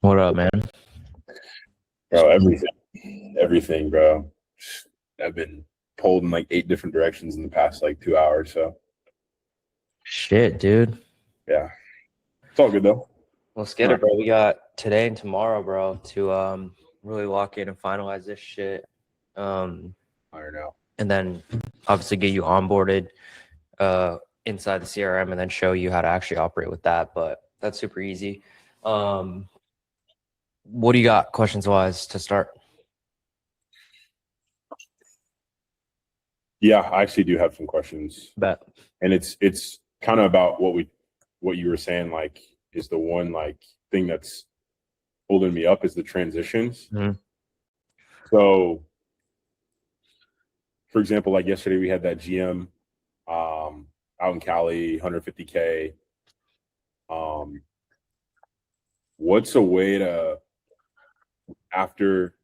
What up, man? Bro, everything, bro. I've been pulled in like 8 different directions in the past like 2 hours. So Shit, dude. yeah, it's all good though. Let's get All it, right. bro. We got today and tomorrow, bro, to really lock in and finalize this shit. I don't know. And then obviously get you onboarded inside the CRM and then show you how to actually operate with that. But that's super easy. What do you got questions wise to start? Yeah, I actually do have some questions, Bet. and it's kind of about what you were saying. Like, is the one like thing that's holding me up is the transitions. Mhm. So, for example, like yesterday we had that GM out in Cali, 150K. Um, what's a way to after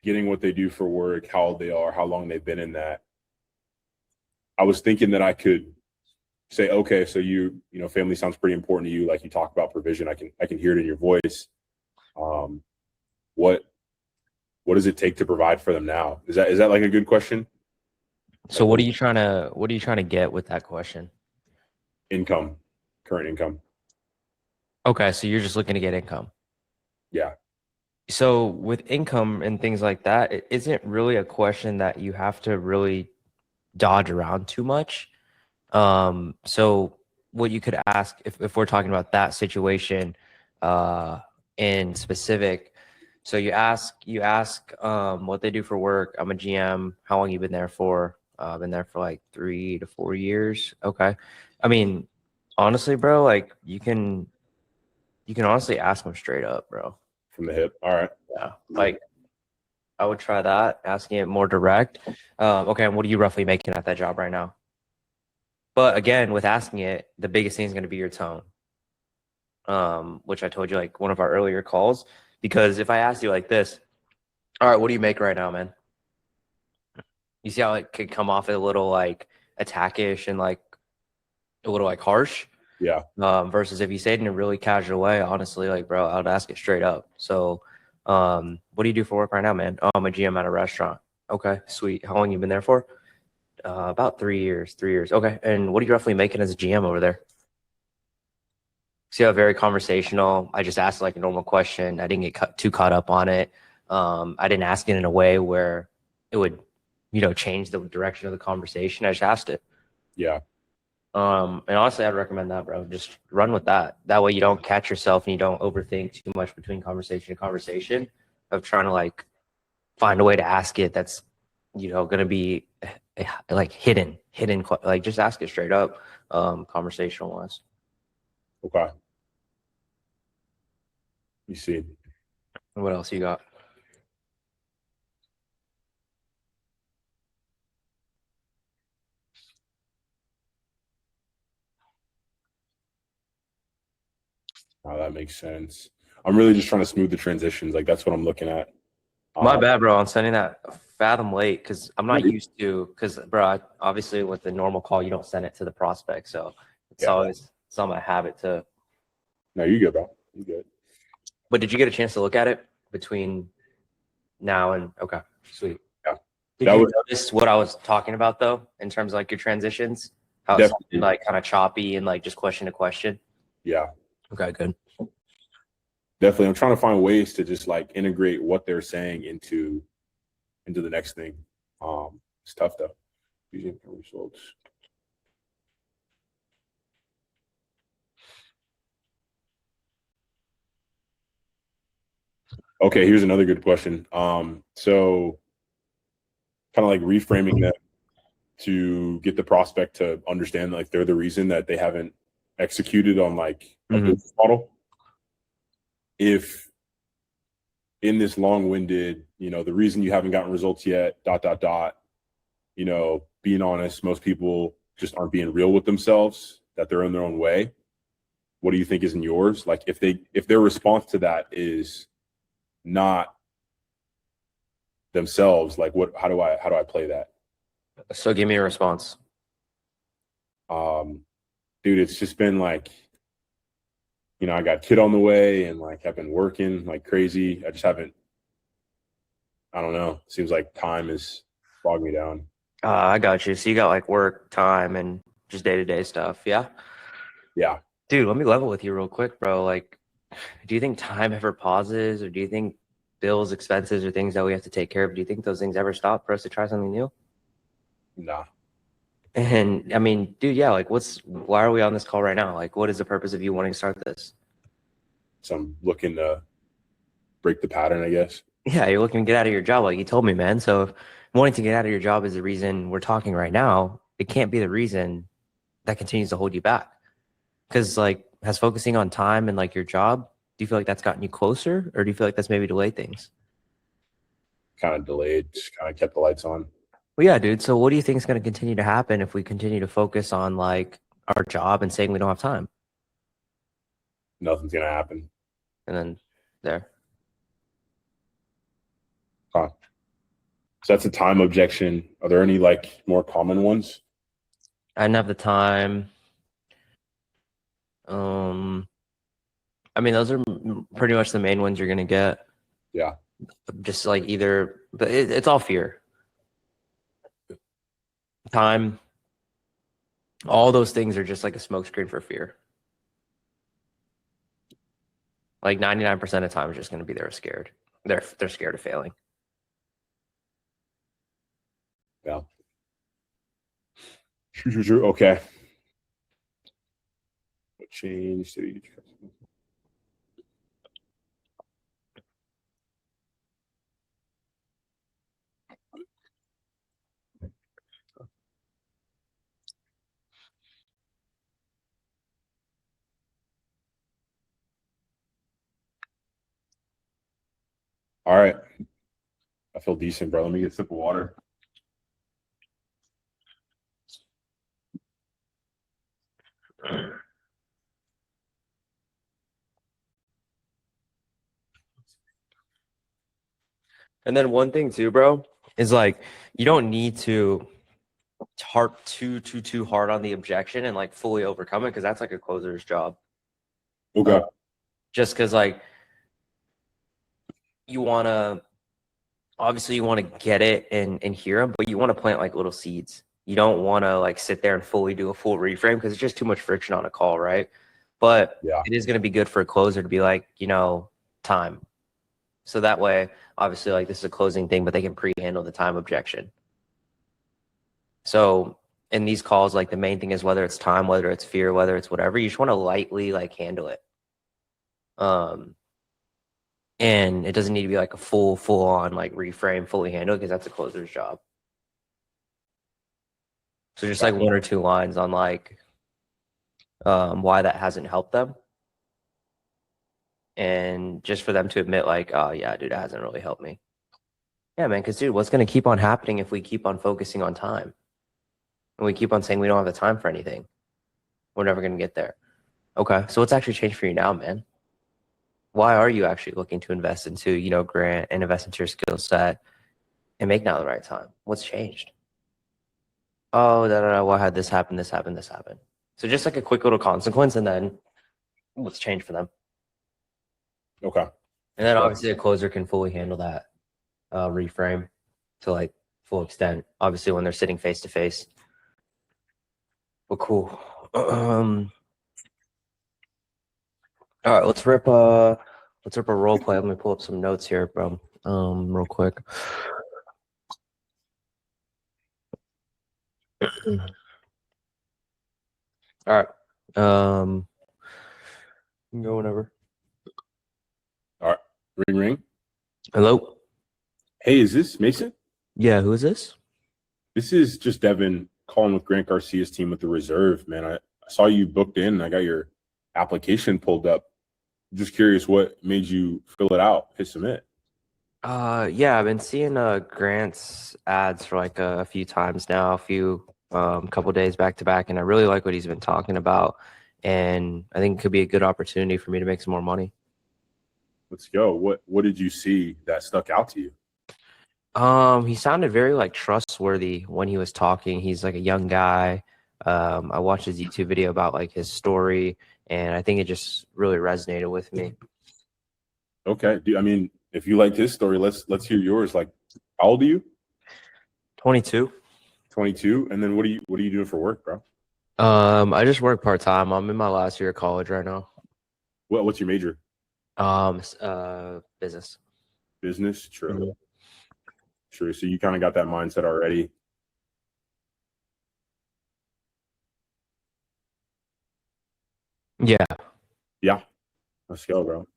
getting what they do for work, how old they are, how long they've been in that. I was thinking that I could say, okay, so family sounds pretty important to you. Like you talk about provision, I can hear it in your voice. Um, what what does it take to provide for them now? Is that like a good question? So Like what are you trying to get with that question? income, current income. Okay, so you're just looking to get income. Yeah, So with income and things like that, it isn't really a question that you have to really dodge around too much. So what you could ask if we're talking about that situation uh in specific, so you ask what they do for work. I'm a GM, how long you been there for? Been there for like 3 to 4 years. Okay. I mean, honestly, bro, like you can honestly ask them straight up, bro. from the hip. All right. Yeah. Like I would try that, asking it more direct. Okay, and what are you roughly making at that job right now? But again, with asking it, the biggest thing is going to be your tone, which I told you like one of our earlier calls. Because if I asked you like this, all right, what do you make right now, man? You see how it could come off a little like attackish and like a little like harsh. Yeah, Versus if you say it in a really casual way, honestly, like bro, I would ask it straight up. So, what do you do for work right now, man? Oh, I'm a GM at a restaurant. Okay, sweet. How long you been there for? About 3 years. 3 years. Okay. And what are you roughly making as a GM over there? See how very conversational. I just asked like a normal question. I didn't get too caught up on it. I didn't ask it in a way where it would, change the direction of the conversation. I just asked it. yeah, And honestly, I'd recommend that, bro. Just run with that. That way you don't catch yourself and you don't overthink too much between conversation and conversation of trying to like find a way to ask it that's, going to be like hidden, like just ask it straight up, conversational wise. okay. You see. What else you got? Oh, that makes sense. I'm really just trying to smooth the transitions. Like that's what I'm looking at. My Um, bad, bro. I'm sending that fathom late because I'm not used to, because, bro, obviously with the normal call, you don't send it to the prospect. So yeah. it's on my habit to. No, you good, bro. You good. But did you get a chance to look at it between now and, okay, sweet. Yeah. Did That you was notice what I was talking about though, in terms of like your transitions? How it's definitely. like kind of choppy and like just question to question? Yeah. Okay, good. Definitely. I'm trying to find ways to just like integrate what they're saying into the next thing. It's tough though. Using results. Okay, here's another good question. So kind of like reframing that to get the prospect to understand like they're the reason that they haven't executed on like a Mhm. business model. If in this long-winded, the reason you haven't gotten results yet, dot dot dot, being honest, most people just aren't being real with themselves, that they're in their own way. What do you think is in yours? Like if their response to that is not themselves, like how do I play that? So give me a response. Um, dude, it's just been like I got kid on the way and like I've been working like crazy. I just haven't, I don't know. Seems like time is bogging me down. I got you. So you got like work, time, and just day-to-day stuff. Yeah. Yeah. Dude, let me level with you real quick, bro. Like, do you think time ever pauses, or do you think bills, expenses, or things that we have to take care of, do you think those things ever stop for us to try something new? Nah. And I mean, dude, yeah, like why are we on this call right now? Like, what is the purpose of you wanting to start this? So I'm looking to break the pattern, I guess. Yeah, you're looking to get out of your job, like you told me, man. So if wanting to get out of your job is the reason we're talking right now, it can't be the reason that continues to hold you back. Because like, has focusing on time and like your job, do you feel like that's gotten you closer, or do you feel like that's maybe delayed things? Kind of delayed, just kind of kept the lights on. Well, yeah, dude. So what do you think is going to continue to happen if we continue to focus on like our job and saying we don't have time? Nothing's gonna happen. And then there. Huh. So that's a time objection. Are there any like more common ones? I didn't have the time. Um, I mean, those are pretty much the main ones you're gonna get. Yeah. Just like either, but it's all fear, time. All those things are just like a smokescreen for fear. Like 99% of the time, it's just gonna be they're scared. They're scared of failing. Yeah. True, true, true. Okay. Change to all right. I feel decent, bro. Let me get a sip of water. And then one thing too, bro, is like you don't need to harp too hard on the objection and like fully overcome it, because that's like a closer's job. Okay. Just because like you want to obviously you want to get it and hear them, but you want to plant like little seeds. You don't want to like sit there and fully do a full reframe because it's just too much friction on a call, right? But Yeah. it is going to be good for a closer to be like, time. So that way, obviously, like this is a closing thing, but they can pre-handle the time objection. So in these calls, like the main thing is whether it's time, whether it's fear, whether it's whatever, you just want to lightly like handle it. And it doesn't need to be like a full on like reframe, fully handle, because that's a closer's job. So just like one or two lines on like why that hasn't helped them. And just for them to admit like, oh yeah, dude, it hasn't really helped me. Yeah, man, because dude, what's gonna keep on happening if we keep on focusing on time? And we keep on saying we don't have the time for anything? We're never gonna get there. Okay. So what's actually changed for you now, man? Why are you actually looking to invest into, Grant, and invest into your skill set and make now the right time? What's changed? Oh, why had this happen, this happened, this happened. So just like a quick little consequence, and then what's changed for them. Okay. And then obviously a closer can fully handle that reframe to like full extent. Obviously when they're sitting face to face. Well, cool. All right, let's rip a role play. Let me pull up some notes here, bro. Real quick. All right. You can go whenever. All right. Ring, ring. Hello. Hey, is this Mason? Yeah, who is this? This is just Devin calling with Grant Garcia's team with the reserve, man. I saw you booked in. I got your application pulled up. Just curious what made you fill it out, hit submit. Yeah, I've been seeing Grant's ads for like a few times now, a few couple days back to back, and I really like what he's been talking about, and I think it could be a good opportunity for me to make some more money. Let's go. What did you see that stuck out to you? He sounded very like trustworthy when he was talking. He's like a young guy. I watched his YouTube video about like his story, and I think it just really resonated with me. Okay. I mean, if you liked his story, let's hear yours. Like, how old are you? 22. 22. And then what are you doing for work, bro? I just work part-time. I'm in my last year of college right now. What's your major? Business. Business? True. Mhm. True. So you kind of got that mindset already. Yeah. Yeah. Let's go, bro.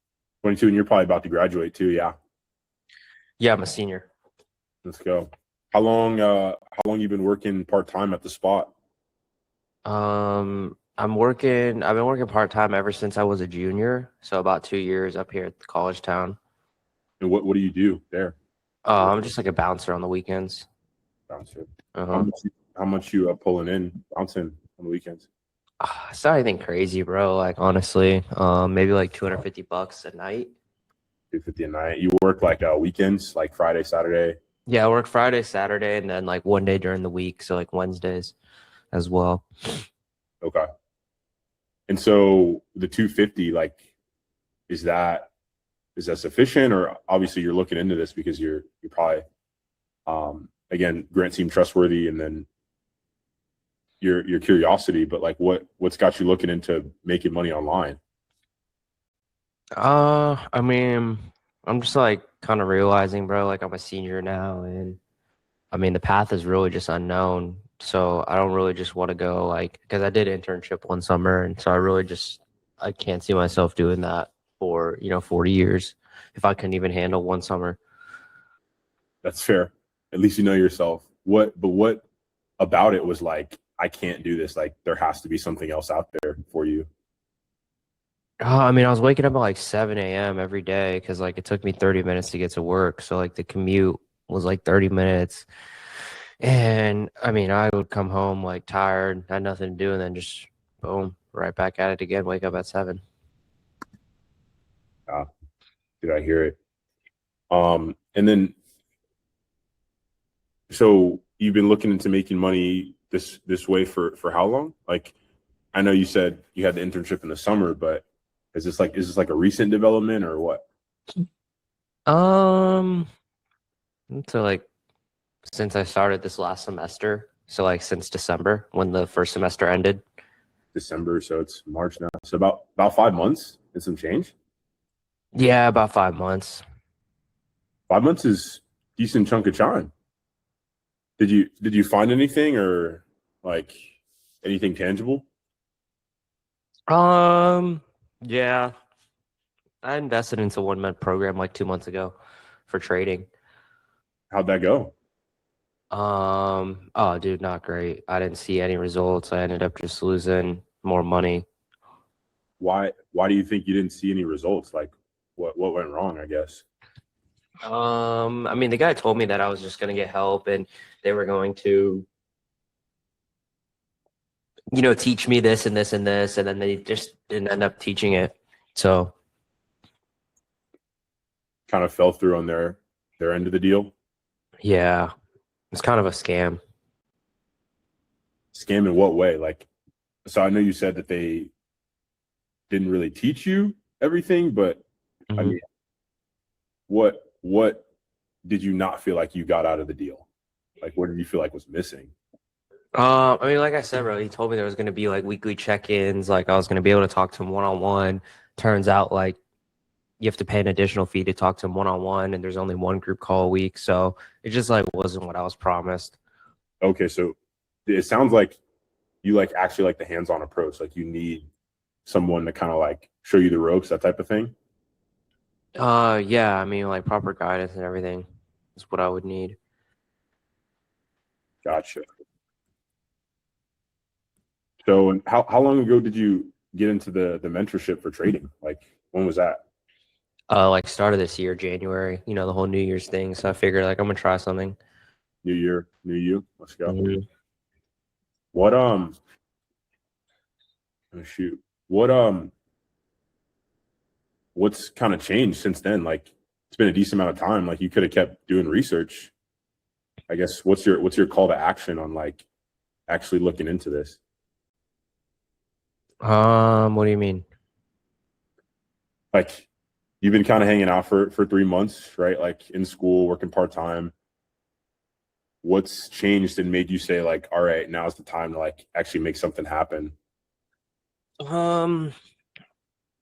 22, and you're probably about to graduate too. Yeah. Yeah, I'm a senior. Let's go. How long you been working part-time at the spot? I've been working part-time ever since I was a junior, so about 2 years up here at the college town. And what do you do there? I'm just like a bouncer on the weekends. Bouncer. How Uh-huh. much how much you pulling in, bouncing on the weekends? It's not anything crazy, bro. Like honestly, maybe like $250 a night. 250 a night. You work like weekends, like Friday, Saturday. Yeah, I work Friday, Saturday, and then like one day during the week, so like Wednesdays as well. Okay. And so the 250, like, is that sufficient? Or obviously you're looking into this because you're probably again, Grant seemed trustworthy, and then your curiosity, but like what's got you looking into making money online? I mean, I'm just like kind of realizing, bro, like I'm a senior now, and I mean the path is really just unknown. So I don't really just want to go like because I did internship one summer, and so I can't see myself doing that for 40 years if I couldn't even handle one summer. That's fair. At least you know yourself. What about it was like, I can't do this. Like there has to be something else out there for you. I mean, I was waking up at like 7 a.m. every day because like it took me 30 minutes to get to work. So like the commute was like 30 minutes. And I mean, I would come home like tired, had nothing to do, and then just boom, right back at it again, wake up at 7. Uh, did I hear it? And then so you've been looking into making money this way for how long? Like I know you said you had the internship in the summer, but is this like a recent development or what? Um, so like since I started this last semester, so like since December when the first semester ended. December, so it's March now. So about 5 months and some change. Yeah, about 5 months. 5 months is decent chunk of time. Did you find anything or like anything tangible? Um, yeah, I invested into one med program like 2 months ago for trading. How'd that go? Oh, dude, not great. I didn't see any results. I ended up just losing more money. Why do you think you didn't see any results? Like what went wrong, I guess? I mean, the guy told me that I was just gonna get help and they were going to, teach me this and this and this, and then they just didn't end up teaching it. So, Kind of fell through on their end of the deal. yeah, it's kind of a scam. Scam in what way? Like, so I know you said that they didn't really teach you everything, but I Mhm. mean, what did you not feel like you got out of the deal? Like, what did you feel like was missing? I mean, like I said, bro, he told me there was gonna be like weekly check-ins, like I was gonna be able to talk to him one-on-one. Turns out, like you have to pay an additional fee to talk to him one-on-one, and there's only one group call a week, so it just like wasn't what I was promised. Okay, so it sounds like you like actually like the hands-on approach. Like you need someone to kind of like show you the ropes, that type of thing. Yeah, I mean, like proper guidance and everything is what I would need. Gotcha. So, and how long ago did you get into the mentorship for trading? Like, when was that? Like started this year, January, the whole New Year's thing. So I figured like I'm gonna try something. New year, new you. Let's go. Mhm. What oh, shoot. What what's kind of changed since then? Like, it's been a decent amount of time. Like, you could have kept doing research. I guess what's your call to action on like actually looking into this? What do you mean? Like you've been kind of hanging out for 3 months, right? Like in school, working part time. What's changed and made you say like, all right, now's the time to like actually make something happen? Um,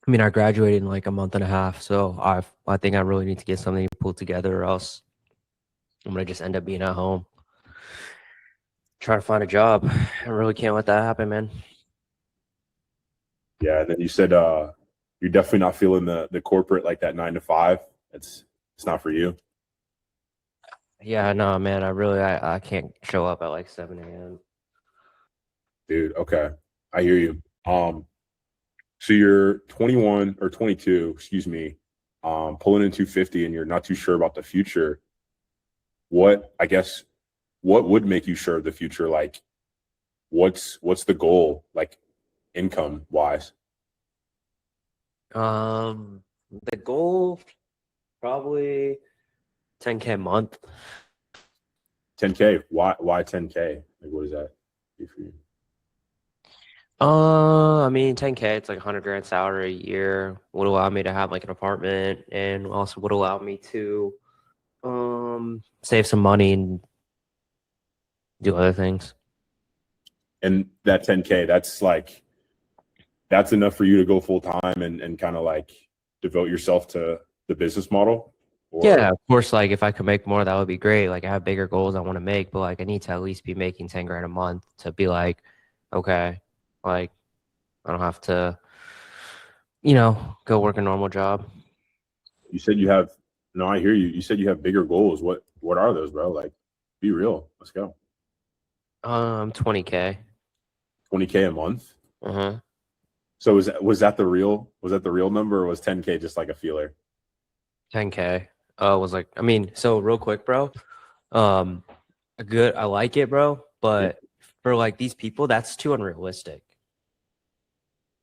I mean, I graduated in like a month and a half, so I think I really need to get something pulled together, or else I'm gonna just end up being at home trying to find a job. I really can't let that happen, man. Yeah, and then you said you're definitely not feeling the corporate like that 9 to 5. It's not for you, Yeah, no, man, I can't show up at like 7 a.m. dude. Okay, I hear you. So you're 21 or 22, excuse me, pulling in 250, and you're not too sure about the future. What I guess what would make you sure of the future? Like, what's the goal? Like, income wise, The goal probably 10K a month. 10K. Why 10K? Like, what does that do for you? I mean, 10K, it's like 100 grand salary a year. Would allow me to have like an apartment and also would allow me to save some money and do other things. And that 10K, that's enough for you to go full time and kind of like devote yourself to the business model, Yeah, or of course, like if I could make more, that would be great. Like I have bigger goals I want to make, but like I need to at least be making 10 grand a month to be like, okay, like I don't have to, go work a normal job. you said you have. No, I hear you. You said you have bigger goals. What are those, bro? Like, be real. Let's go. 20K. 20K a month. Uh-huh. So was that the real number, or was 10K just like a feeler? 10K. Was like, I mean, so real quick, bro. Um, good. I like it, bro. Yeah. But for like these people, that's too unrealistic.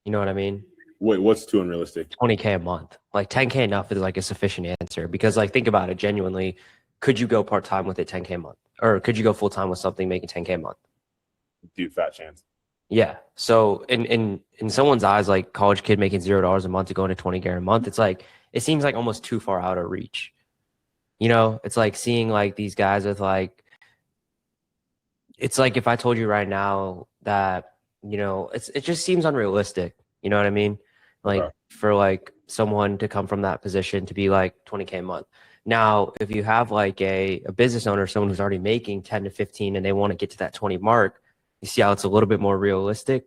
You know what I mean? Wait, what's too unrealistic? 20K a month. Like 10K enough is like a sufficient answer because like think about it genuinely. Could you go part time with it 10K a month? Or could you go full time with something making 10K a month? Dude, fat chance. Yeah. So in someone's eyes, like college kid making $0 a month to go into 20 grand a month, it's like it seems like almost too far out of reach. It's like seeing like these guys with like it's like if I told you right now that, it just seems unrealistic. You know what I mean? Okay. Like for like someone to come from that position to be like 20K a month. Now, if you have like a business owner, someone who's already making 10 to 15 and they want to get to that 20 mark, you see how it's a little bit more realistic.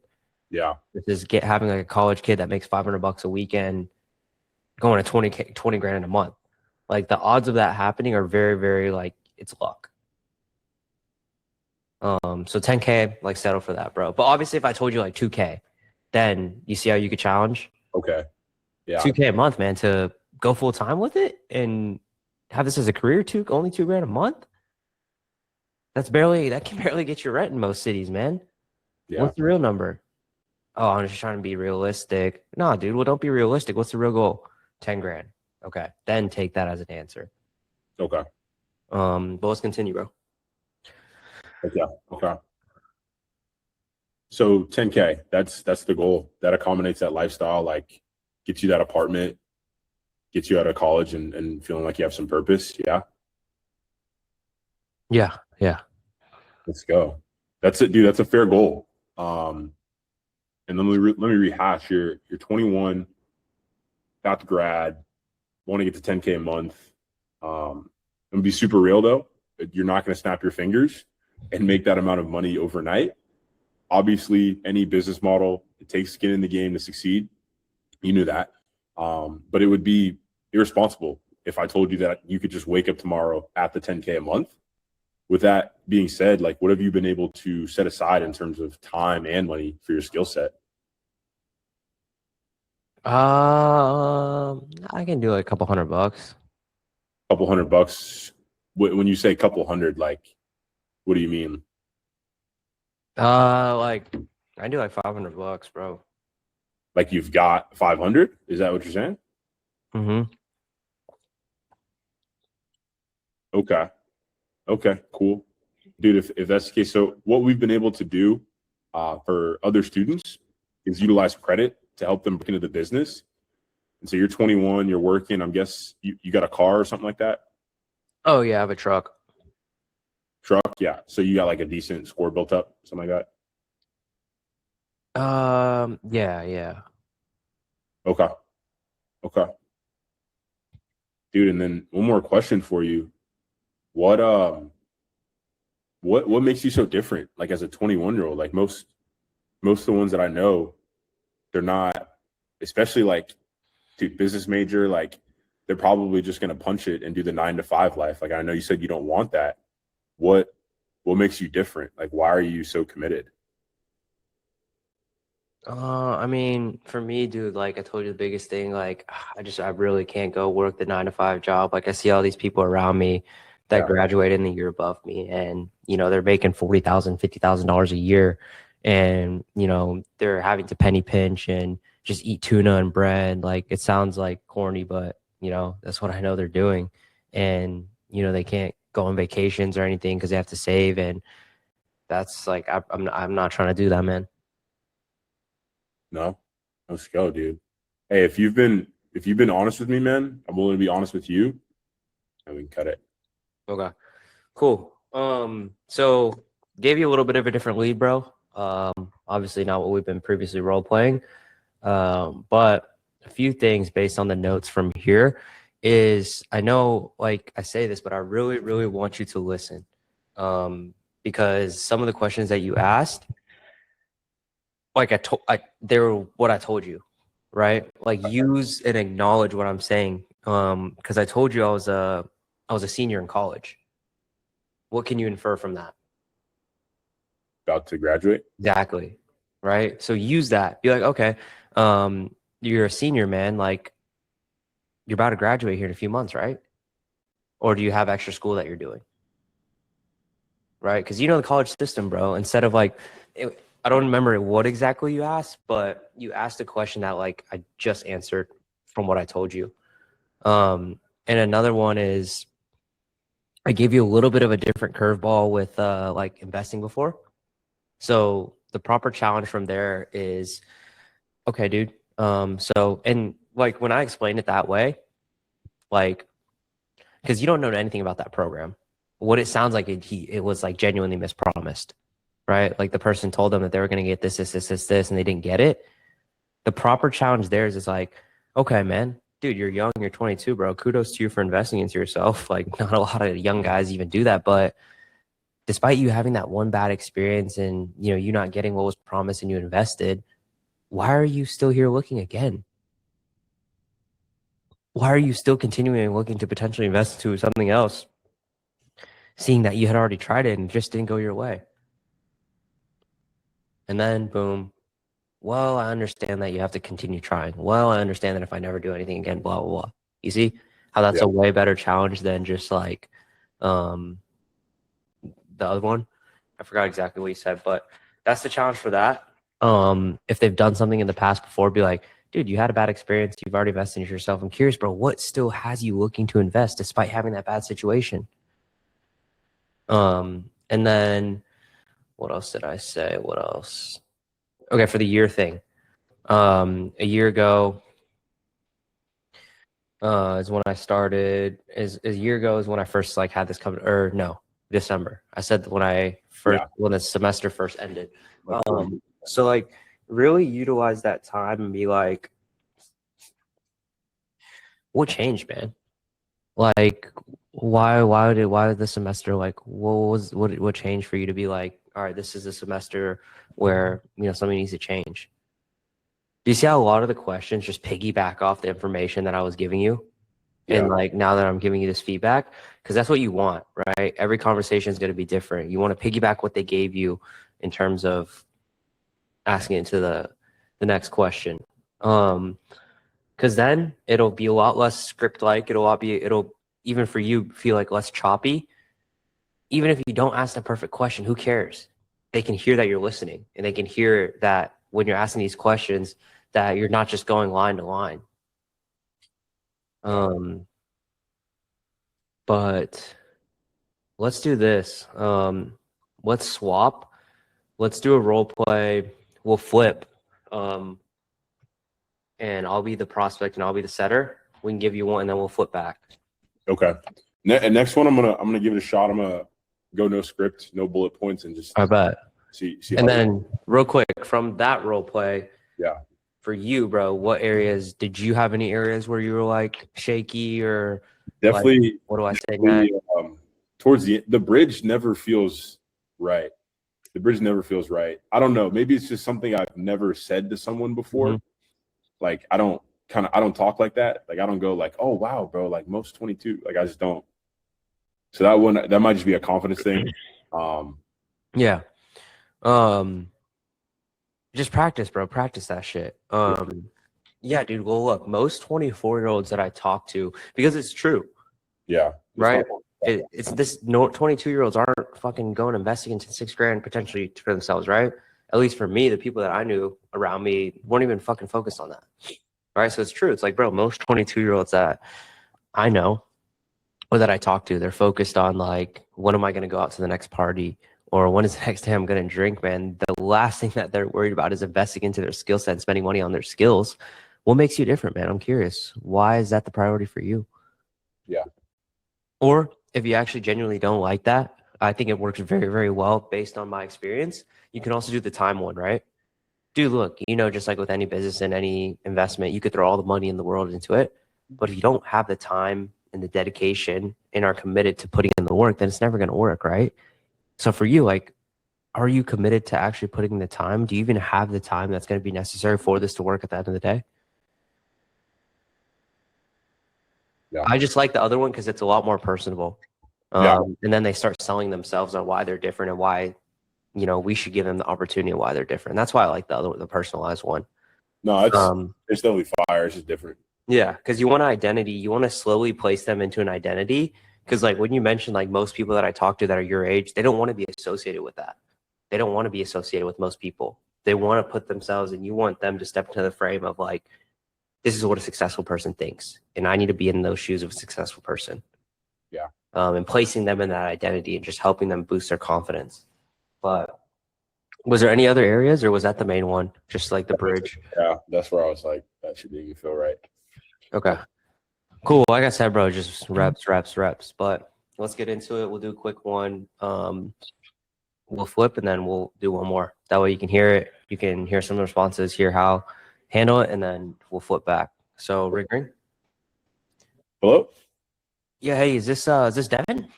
Yeah. This is having like a college kid that makes 500 bucks a weekend going to 20 grand in a month. Like the odds of that happening are very, very like it's luck. So 10K, like settle for that, bro. But obviously, if I told you like 2K, then you see how you could challenge Okay. Yeah. 2K a month, man, to go full time with it and have this as a career. Only 2 grand a month. That can barely get your rent in most cities, man. Yeah. What's the real number? Oh, I'm just trying to be realistic. Nah, dude. Well, don't be realistic. What's the real goal? 10 grand. Okay, then take that as an answer. Okay. But let's continue, bro. Okay. Okay. So 10K, that's the goal. That accommodates that lifestyle, like gets you that apartment, gets you out of college and feeling like you have some purpose. Yeah. Yeah, yeah. Let's go. That's it, dude. That's a fair goal. Um, and let me rehash. You're 21, about to grad, want to get to 10K a month. I'm gonna be super real though. You're not gonna snap your fingers and make that amount of money overnight. Obviously, any business model, it takes skin in the game to succeed. You knew that. But it would be irresponsible if I told you that you could just wake up tomorrow at the 10K a month. With that being said, like what have you been able to set aside in terms of time and money for your skill set? I can do like a couple $100. Couple $100. When you say couple hundred, like what do you mean? Like I do like $500, bro. Like you've got 500? Is that what you're saying? Mm-hmm. Okay. Okay, cool. Dude, if that's the case, so what we've been able to do for other students is utilize credit to help them break into the business. And so you're 21, you're working. I'm guess you got a car or something like that. Oh yeah, I have a truck. Truck, yeah. So you got like a decent score built up, something like that. Yeah, yeah. Okay, okay, dude. And then one more question for you. What what makes you so different? Like as a 21-year-old, like most of the ones that I know, they're not, especially like dude, business major, like they're probably just gonna punch it and do the 9 to 5 life. Like I know you said you don't want that. What what makes you different? Like why are you so committed? I mean, for me, dude, like I told you, the biggest thing, like I really can't go work the 9 to 5 job. Like I see all these people around me that Yeah, graduated in the year above me, and they're making $40,000, $50,000 a year, and they're having to penny pinch and just eat tuna and bread. Like it sounds like corny, but that's what I know they're doing, and they can't go on vacations or anything because they have to save, and that's like I'm not trying to do that, man. no, let's go, dude. Hey, if you've been honest with me, man, I'm willing to be honest with you, and we can cut it. Okay. Cool. So gave you a little bit of a different lead, bro. Obviously not what we've been previously role playing. But a few things based on the notes from here is I know, like I say this, but I really, really want you to listen. Because some of the questions that you asked, like they were what I told you, right? Like use and acknowledge what I'm saying. Because I told you I was a senior in college. What can you infer from that? About to graduate. Exactly. Right. So use that. Be like, okay, you're a senior, man. Like you're about to graduate here in a few months, right? Or do you have extra school that you're doing? Right. Because the college system, bro. Instead of like, I don't remember what exactly you asked, but you asked a question that like I just answered from what I told you. And another one is I gave you a little bit of a different curveball with like investing before. So the proper challenge from there is okay, dude. And like when I explained it that way, like, because you don't know anything about that program, what it sounds like it was like genuinely mispromised, right? Like the person told them that they were going to get this, and they didn't get it. The proper challenge there is like, okay, man, dude, you're young, you're 22, bro. Kudos to you for investing into yourself. Like, not a lot of young guys even do that, but despite you having that one bad experience and you not getting what was promised and you invested, why are you still here looking again? Why are you still continuing looking to potentially invest into something else, seeing that you had already tried it and it just didn't go your way? And then, boom. Well, I understand that you have to continue trying. Well, I understand that if I never do anything again, blah, blah, blah. You see how that's Yeah, a way better challenge than just like um, the other one? I forgot exactly what you said, but that's the challenge for that. If they've done something in the past before, be like, dude, you had a bad experience. You've already invested in yourself. I'm curious, bro, what still has you looking to invest despite having that bad situation? And then what else did I say? What else? Okay, for the year thing. A year ago is when I started. Is a year ago is when I first like had this company. Or no, December. I said yeah. when the semester first ended. Like 4 years. So like really utilize that time and be like, what changed, man? Like why did the semester, like what changed for you to be like, all right, this is a semester where something needs to change? Do you see how a lot of the questions just piggyback off the information that I was giving you? And Yeah, like now that I'm giving you this feedback, because that's what you want, right? Every conversation is going to be different. You want to piggyback what they gave you in terms of asking into the next question. Because then it'll be a lot less script like. It'll even for you feel like less choppy. Even if you don't ask the perfect question, who cares? They can hear that you're listening, and they can hear that when you're asking these questions, that you're not just going line to line. yeah. But let's do this. Let's swap. Let's do a role play. We'll flip. and I'll be the prospect and I'll be the setter. We can give you one, and then we'll flip back. Okay. And next one, I'm gonna give it a shot. I'm gonna go no script, no bullet points, and just I bet. see. And then, real quick, from that role play, yeah. For you, bro, what areas did you have any areas where you were like shaky or Definitely. Like, what do I say next? Towards the bridge never feels right. The bridge never feels right. I don't know. Maybe it's just something I've never said to someone before. Mm-hmm. Like I don't talk like that. Like I don't go like, oh wow, bro, like most 22. Like I just don't. So that might just be a confidence thing. Yeah. Just practice, bro. Practice that shit. Yeah, dude. Well, look, most 24-year-olds that I talk to, because it's true. Yeah. Right. It's this. No, 22-year-olds aren't fucking going investing into $6,000 potentially for themselves, right? At least for me, the people that I knew around me weren't even fucking focused on that. Right. So it's true. It's like, bro, most 22-year-olds that I know or that I talk to, they're focused on like, when am I going to go out to the next party? Or when is the next time I'm going to drink, man? The last thing that they're worried about is investing into their skill set and spending money on their skills. What makes you different, man? I'm curious. Why is that the priority for you? Yeah. Or if you actually genuinely don't like that, I think it works very, very well based on my experience. You can also do the time one, right? Dude, look, just like with any business and any investment, you could throw all the money in the world into it. But if you don't have the time and the dedication and are committed to putting in the work, then it's never going to work, right? So for you, like, are you committed to actually putting in the time? Do you even have the time that's going to be necessary for this to work at the end of the day? Yeah. I just like the other one because it's a lot more personable. And then they start selling themselves on why they're different and why, we should give them the opportunity of why they're different. That's why I like the personalized one. No, it's definitely fire. It's just different. Yeah, because you want an identity. You want to slowly place them into an identity. Because like when you mentioned like most people that I talk to that are your age, they don't want to be associated with that. They don't want to be associated with most people. They want to put themselves, and you want them to step into the frame of like, this is what a successful person thinks, and I need to be in those shoes of a successful person. Yeah. And placing them in that identity and just helping them boost their confidence. But was there any other areas, or was that the main one? Just like the bridge? Yeah, that's where I was like, that should make you feel right. Okay. Cool. Like I said, bro, just reps. But let's get into it. We'll do a quick one. We'll flip and then we'll do one more. That way you can hear it. You can hear some responses, hear how handle it, and then we'll flip back. So, Rick Green. Hello? Yeah, hey, is this Devin?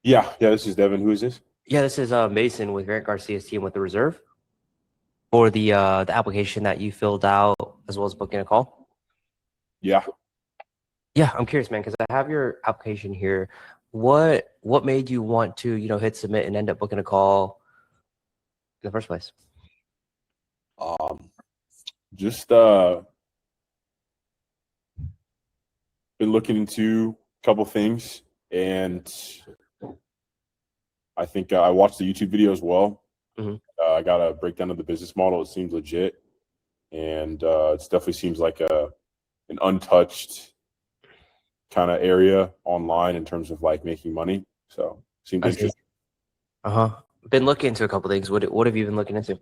Yeah, this is Devin. Who is this? Yeah, this is Mason with Grant Garcia's team with the reserve for the application that you filled out as well as booking a call. Yeah. Yeah, I'm curious, man, because I have your application here. What made you want to, hit submit and end up booking a call in the first place? Just been looking into a couple things, and I think I watched the YouTube video as well. Mm-hmm. I got a breakdown of the business model. It seems legit, and it definitely seems like an untouched kind of area online in terms of like making money. So seems interesting. Been looking into a couple things. What have you been looking into?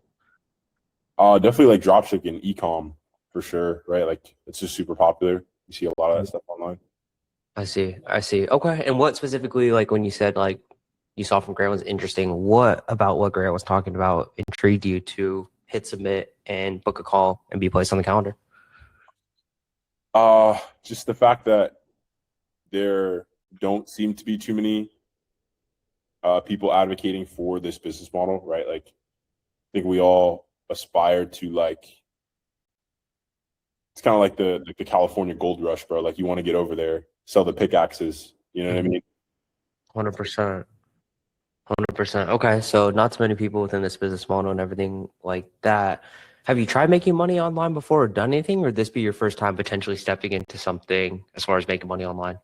Definitely like dropshipping, e-com for sure, right? Like it's just super popular. You see a lot of that stuff online. I see. Okay. And what specifically, like when you said like you saw from Grant was interesting, what about what Grant was talking about intrigued you to hit submit and book a call and be placed on the calendar? Just the fact that there don't seem to be too many people advocating for this business model, right? Like I think we all aspire to like, it's kind of like the California gold rush, bro. Like you want to get over there, sell the pickaxes, you know what I mean? 100%. Okay, so not too many people within this business model and everything like that. Have you tried making money online before or done anything, or would this be your first time potentially stepping into something as far as making money online?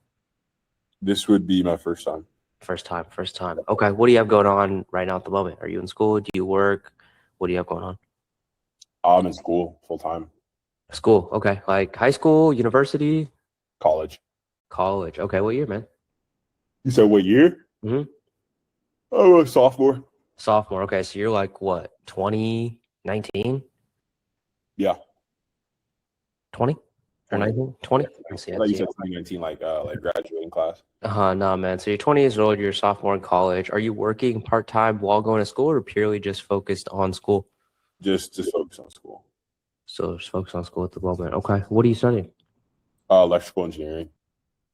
This would be my first time. First time. Okay, what do you have going on right now at the moment? Are you in school? Do you work? What do you have going on? I'm in school full time. School, okay. Like high school, university? College. Okay, what year, man? You said what year? Mm-hmm. Oh, a sophomore. Sophomore, okay. So you're like what, 2019? Yeah, 20 or 20. 19? Yeah, 20? I see, I I thought you see. said 2019, like graduating class. No, man. So you're 20 years old, you're a sophomore in college. Are you working part-time while going to school or purely just focused on school? Just focus on school. So just focus on school at the moment. Okay. What are you studying? Electrical engineering.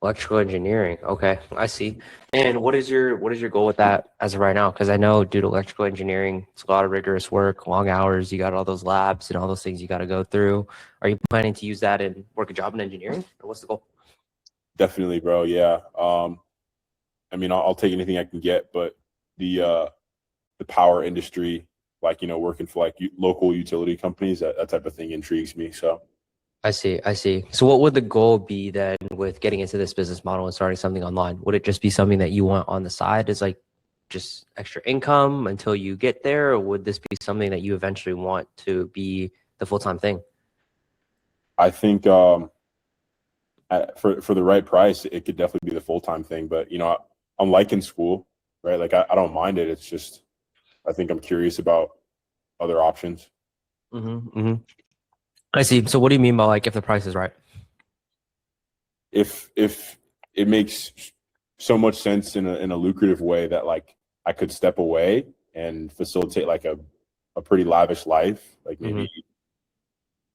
Electrical engineering. Okay, I see. And what is your goal with that as of right now? Because I know due to electrical engineering, it's a lot of rigorous work, long hours. You got all those labs and all those things you got to go through. Are you planning to use that and work a job in engineering, or what's the goal? Definitely, bro. Yeah. I mean, I'll take anything I can get, but the power industry, like working for like local utility companies, that type of thing intrigues me. So I see. I see. So what would the goal be then with getting into this business model and starting something online? Would it just be something that you want on the side as like just extra income until you get there, or would this be something that you eventually want to be the full-time thing? I think for the right price, it could definitely be the full time thing. But I'm liking school, right? Like I don't mind it. It's just I think I'm curious about other options. Mm-hmm. I see. So what do you mean by like if the price is right? If it makes so much sense in a lucrative way that like I could step away and facilitate like a pretty lavish life, like Mm-hmm.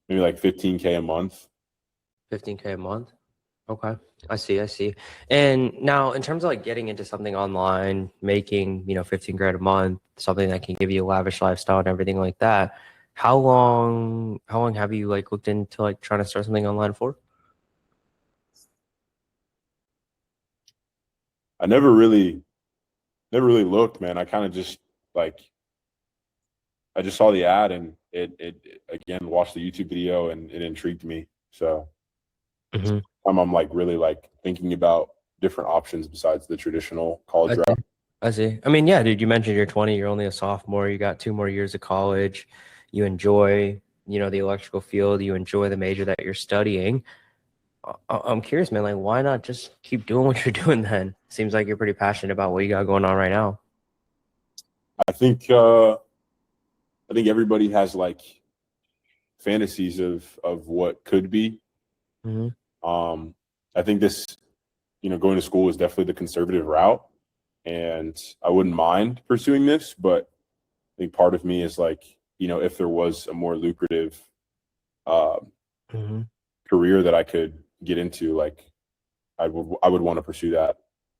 maybe like 15K a month. 15K a month. Okay. I see. I see. And now in terms of like getting into something online, making, 15 grand a month, something that can give you a lavish lifestyle and everything like that, how long have you like looked into like trying to start something online for? I never really looked, man. I kind of just like I just saw the ad and it again watched the YouTube video and it intrigued me. So Mm-hmm. I'm like really like thinking about different options besides the traditional college I route. see. I see. I mean, yeah, dude, you mentioned you're 20, you're only a sophomore, you got 2 more years of college, you enjoy, the electrical field, you enjoy the major that you're studying. I'm curious, man. Like, why not just keep doing what you're doing then? Seems like you're pretty passionate about what you got going on right now. I think everybody has like fantasies of what could be. Hmm. Um, I think this going to school is definitely the conservative route, and I wouldn't mind pursuing this, but I think part of me is like if there was a more lucrative uh, Hmm. career that I could get into, like I would want to pursue that.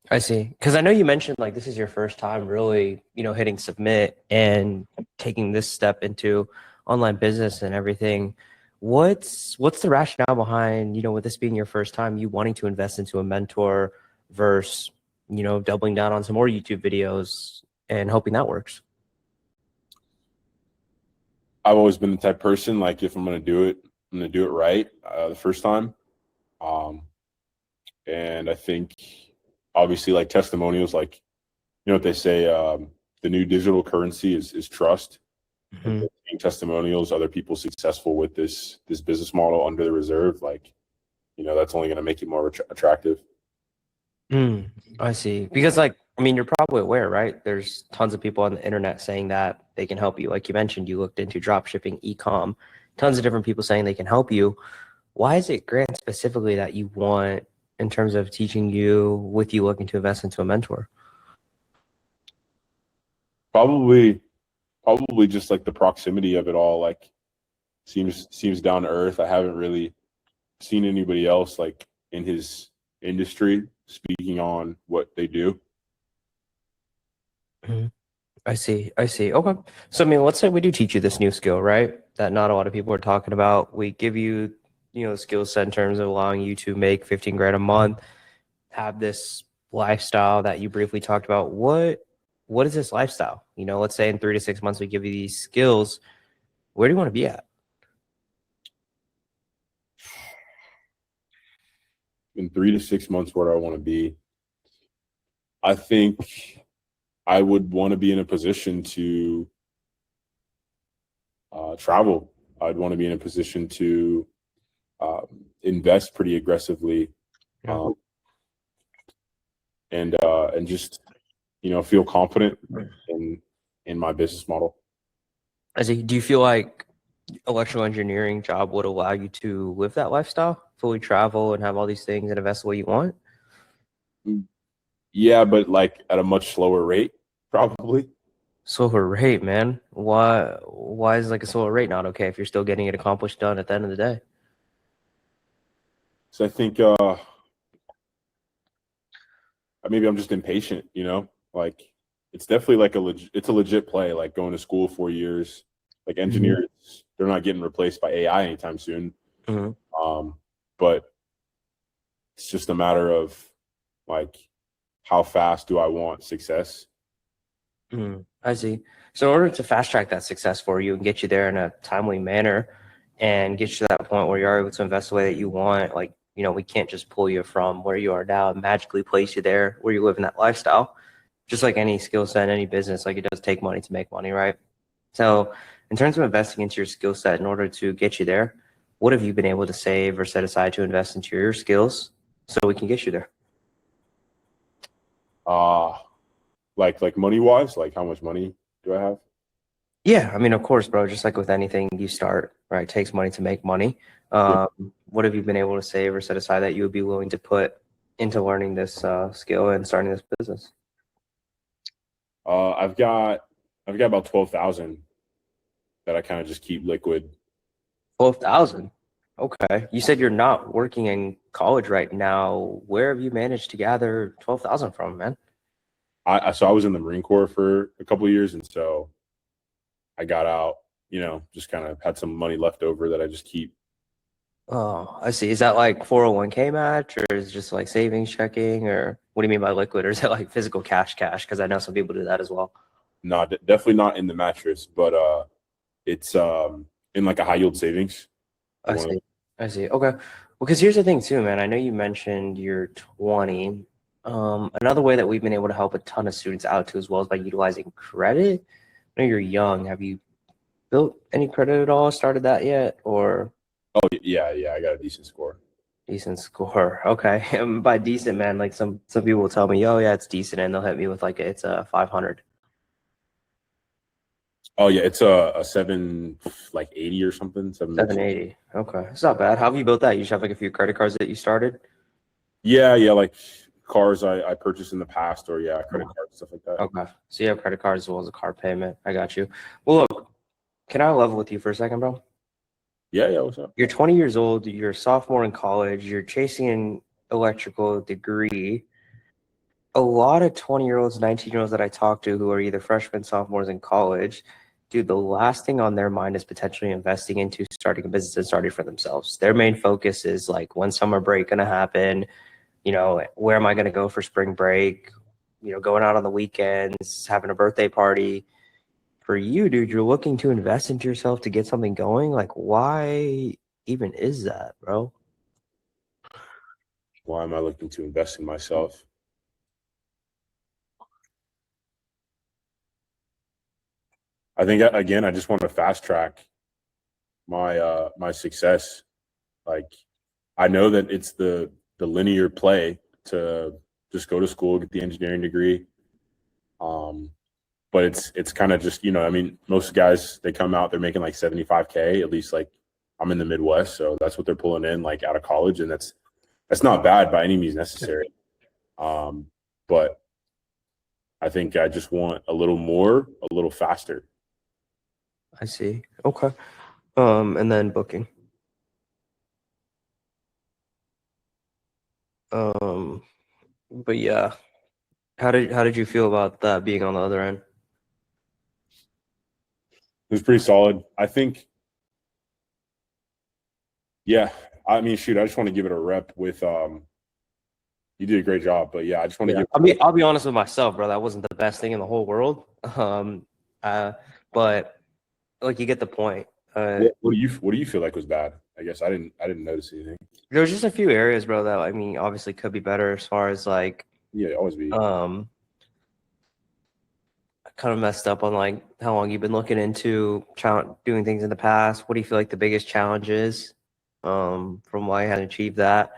I see. Because I know you mentioned like this is your first time really, hitting submit and taking this step into online business and everything. What's the rationale behind, with this being your first time, you wanting to invest into a mentor versus, doubling down on some more YouTube videos and hoping that works? I've always been the type of person like if I'm going to do it, I'm going to do it right the first time. Um, and I think obviously like testimonials, like what they say, the new digital currency is trust. And Mhm. seeing testimonials, other people successful with this business model under the reserve, like that's only going to make it more attractive. I see. Because, like, I mean, you're probably aware, right? There's tons of people on the internet saying that they can help you. Like you mentioned, you looked into drop shipping, e-com, tons of different people saying they can help you. Why is it Grant specifically that you want in terms of teaching you with you looking to invest into a mentor? Probably, probably just like the proximity of it all, like seems down to earth. I haven't really seen anybody else like in his industry speaking on what they do. Mhm. I see. I see. Okay. So, I mean, let's say we do teach you this new skill, right? That not a lot of people are talking about. We give you, the skill set in terms of allowing you to make 15 grand a month, have this lifestyle that you briefly talked about. What is this lifestyle? Let's say in 3 to 6 months we give you these skills. Where do you want to be at? In 3 to 6 months, where do I want to be? I think I would want to be in a position to travel. I'd want to be in a position to invest pretty aggressively, Yeah. um, and just feel confident in my business model. I see. Do you feel like electrical engineering job would allow you to live that lifestyle, fully travel and have all these things and invest the way you want. Yeah, but like at a much slower rate, probably. Slower rate, man. Why is like a slower rate not okay if you're still getting it accomplished done at the end of the day? So I think maybe I'm just impatient, you know? Like it's definitely like it's a legit play, like going to school 4 years. Like Hmm. engineers, they're not getting replaced by AI anytime soon. Hmm. Um, but it's just a matter of like how fast do I want success? I see. So in order to fast track that success for you and get you there in a timely manner and get you to that point where you're able to invest the way that you want, like, we can't just pull you from where you are now and magically place you there where you live in that lifestyle. Just like any skill set, any business, like it does take money to make money, right? So in terms of investing into your skill set in order to get you there, what have you been able to save or set aside to invest into your skills so we can get you there? Uh like money wise, like how much money do I have? Yeah, I mean, of course, bro. Just like with anything you start, right? It takes money to make money. Yeah. What have you been able to save or set aside that you would be willing to put into learning this skill and starting this business? Uh I've got I've got about 12,000 that I kind of just keep liquid. 12,000. Okay. You said you're not working in college right now. Where have you managed to gather 12,000 from, man? So I was in the Marine Corps for a couple of years, and so I got out, just kind of had some money left over that I just keep. Oh, I see. Is that like 401k match or is it just like savings checking or what do you mean by liquid? Or is it like physical cash? Because I know some people do that as well. Not definitely not in the mattress, but it's in like a high yield savings. Like I one of see. I see. Okay. Well, because here's the thing too, man. I know you mentioned you're 20. Another way that we've been able to help a ton of students out too, as well, is by utilizing credit. I know you're young. Have you built any credit at all? Started that yet? Or oh yeah, I got a decent score. decent score? Okay. And by decent, man, like some people will tell me, oh yeah, it's decent, and they'll hit me with like it's a 500. Oh yeah, it's a seven like 80 or something. 780. Okay. It's not bad. How have you built that? You just have like a few credit cards that you started? Yeah, like cars I purchased in the past, or yeah, credit cards stuff like that. Okay. So you have credit cards as well as a car payment. I got you. Well, look, can I level with you for a second, bro? Yeah, what's up? You're 20 years old, you're a sophomore in college, you're chasing an electrical degree. A lot of 20-year-olds, 19-year-olds that I talk to who are either freshmen, sophomores in college, dude, the last thing on their mind is potentially investing into starting a business and starting for themselves. Their main focus is like, when's summer break gonna happen? Where am I gonna go for spring break? Going out on the weekends, having a birthday party. For you, dude, you're looking to invest into yourself to get something going. Like, why even is that, bro? Why am I looking to invest in myself? I think again, I just want to fast track my success. Like I know that it's the linear play to just go to school, get the engineering degree. Um, but it's kind of just, I mean, most guys they come out, they're making like 75K, at least like I'm in the Midwest, so that's what they're pulling in like out of college, and that's not bad by any means necessary. Um, but I think I just want a little more, a little faster. I see. Okay. And then booking. Um, but yeah, how did you feel about that being on the other end? It was pretty solid. I think, yeah. I mean, shoot, I just want to give it a rep with you did a great job, but yeah, I just want to Yeah, give I mean, I'll be honest with myself, bro. That wasn't the best thing in the whole world. Uh, but like you get the point. what do you feel like was bad? I guess I didn't notice anything. There was just a few areas, bro, that I mean, obviously could be better as far as like, Yeah, always be. um, kind of messed up on like how long you've been looking into doing things in the past. What do you feel like the biggest challenge is, from why you hadn't achieved that?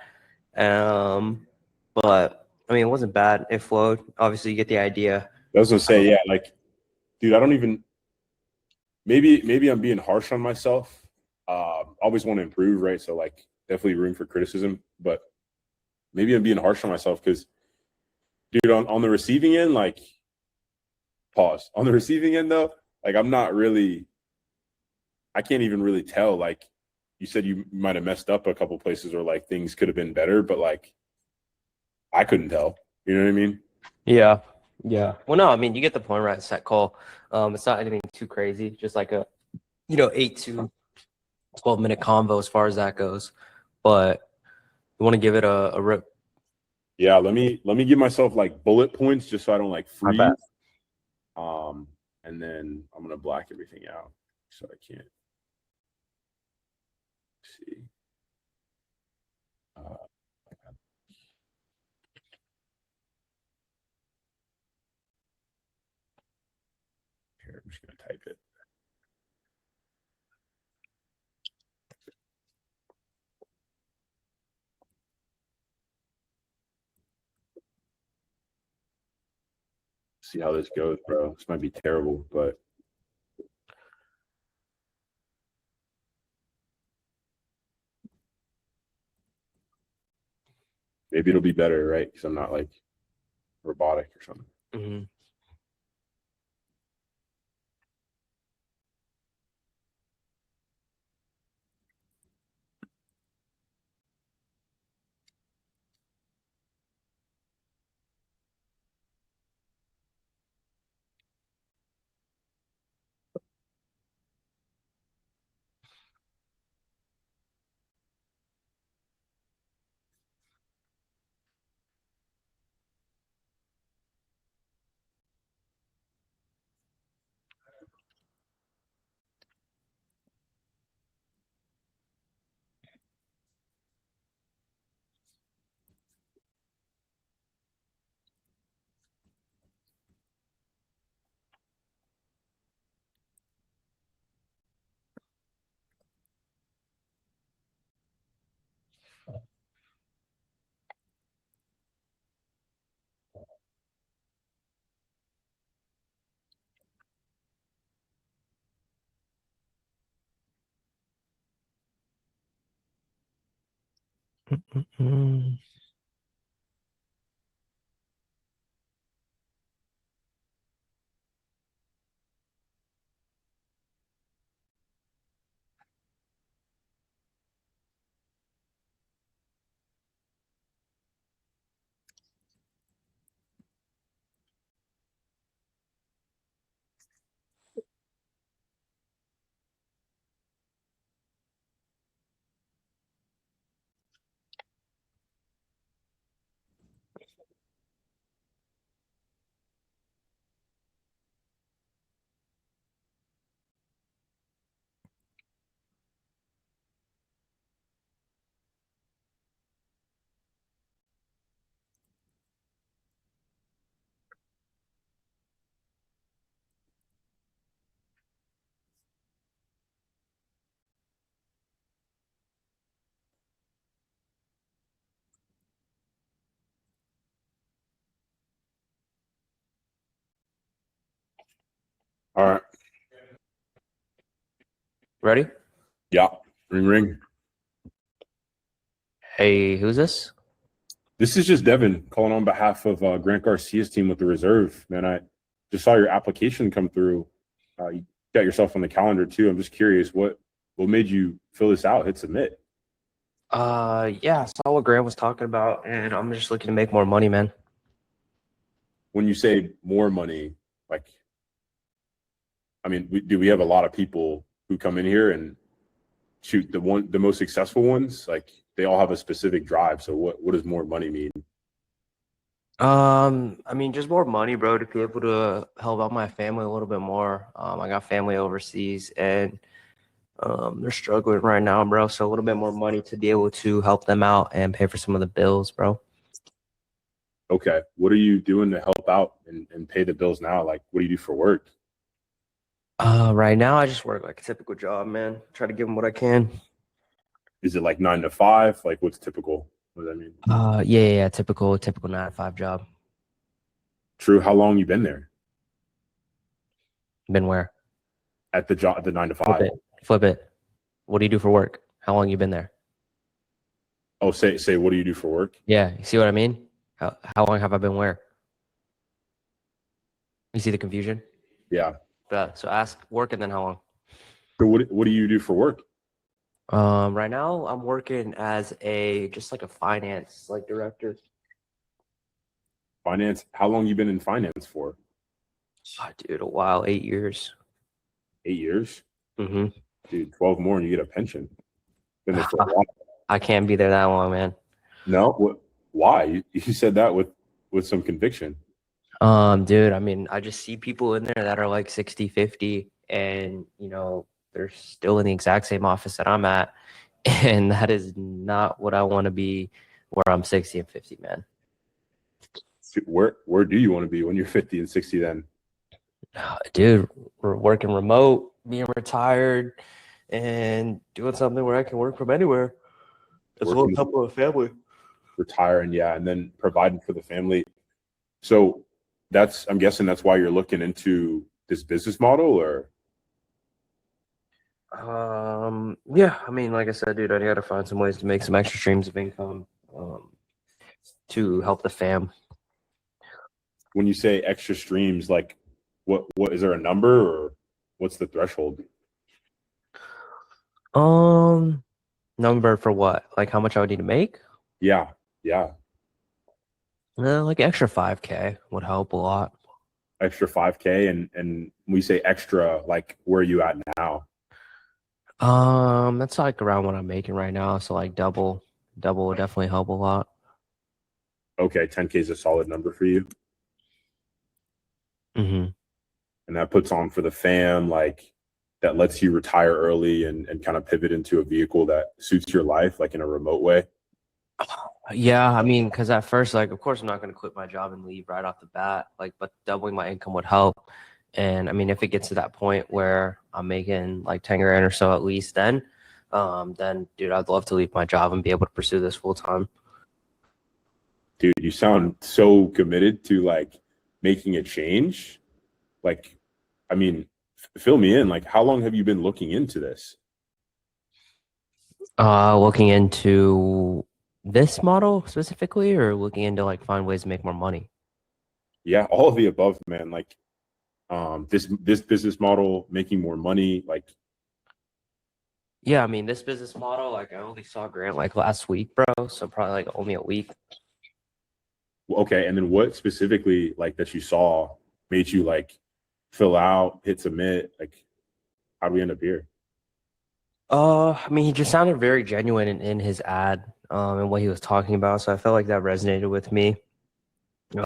But I mean, it wasn't bad. It flowed. Obviously, you get the idea. I was gonna say, yeah, like, dude, I don't even maybe I'm being harsh on myself, Always want to improve, right? So like definitely room for criticism, but maybe I'm being harsh on myself because, dude, on the receiving end, like, pause. On the receiving end, though, like I'm not really, I can't even really tell. Like you said, you might have messed up a couple places or like things could have been better, but like I couldn't tell. You know what I mean? Yeah. Yeah. Well, no, I mean, you get the point, right? Set call. It's not anything too crazy, just like a, 8 to 12-minute convo as far as that goes. But you want to give it a rip. Yeah. Let me give myself like bullet points just so I don't like I bet. freeze. Um, and then I'm gonna black everything out so I can't see. Uh, Here, I'm just gonna type it. See how this goes, bro. This might be terrible, but maybe it'll be better, right? Because I'm not like robotic or something. Mm-hmm. Mm-hmm. All right. Ready? Yeah. Ring ring. Hey, who's this? This is just Devin calling on behalf of Grant Garcia's team with the reserve. Man, I just saw your application come through. You got yourself on the calendar too. I'm just curious, what made you fill this out? Hit submit. Yeah, I saw what Grant was talking about, and I'm just looking to make more money, man. When you say more money, like, I mean, we have a lot of people who come in here and shoot the most successful ones. Like they all have a specific drive. So what does more money mean? I mean, just more money, bro, to be able to help out my family a little bit more. I got family overseas, and they're struggling right now, bro. So a little bit more money to be able to help them out and pay for some of the bills, bro. Okay, what are you doing to help out and pay the bills now? Like, what do you do for work? Right now I just work like a typical job, man. Try to give them what I can. Is it like 9 to 5? Like, what's typical? What does that mean? Yeah, typical 9 to 5 job. True. How long you been there Been where? at the job? The nine to Flip five. it, flip it. What do you do for work? How long you been there? Oh, say what do you do for work? Yeah, you see what I mean? How long have I been where? You see the confusion? Yeah. So ask work and then how long? So what do you do for work? Right now I'm working as a just like a finance like director. Finance. How long you been in finance for? Oh, dude, a while, 8 years. 8 years? Mm-hmm. Dude, 12 more and you get a pension. Been there for a while. I can't be there that long, man. No? What why? You said that with some conviction. Dude, I mean, I just see people in there that are like 60, 50, and they're still in the exact same office that I'm at. And that is not what I want to be where I'm 60 and 50, man. Where do you want to be when you're 50 and 60 then? Dude, we're working remote, being retired, and doing something where I can work from anywhere as well as Working, help with family. retiring, yeah, and then providing for the family. So that's I'm guessing that's why you're looking into this business model or Yeah, I mean, like I said, dude, I gotta find some ways to make some extra streams of income, to help the fam. when you say extra streams, like what is there a number or what's the threshold? Um, Number for what? Like how much I would need to make? Yeah, yeah. Like extra 5K would help a lot. Extra 5K and we say extra, like where are you at now? That's like around what I'm making right now. So like double would definitely help a lot. Okay, 10K is a solid number for you. Hmm. And that puts on for the fam, like that lets you retire early and kind of pivot into a vehicle that suits your life, like in a remote way. Yeah, I mean, because at first, like, of course, I'm not going to quit my job and leave right off the bat. Like, but doubling my income would help. And I mean, if it gets to that point where I'm making like 10 grand or so at least, then, dude, I'd love to leave my job and be able to pursue this full time. Dude, you sound so committed to like making a change. Like, I mean, fill me in. Like, how long have you been looking into this? Looking into this model specifically, or looking into like find ways to make more money. Yeah, all of the above, man. Like, this business model, making more money. Like, Yeah, I mean, this business model, like, I only saw Grant like last week, bro. So probably like only a week. okay, and then what specifically like that you saw made you like fill out, hit submit? Like, how do we end up here? I mean, he just sounded very genuine in his ad, and what he was talking about. So I felt like that resonated with me.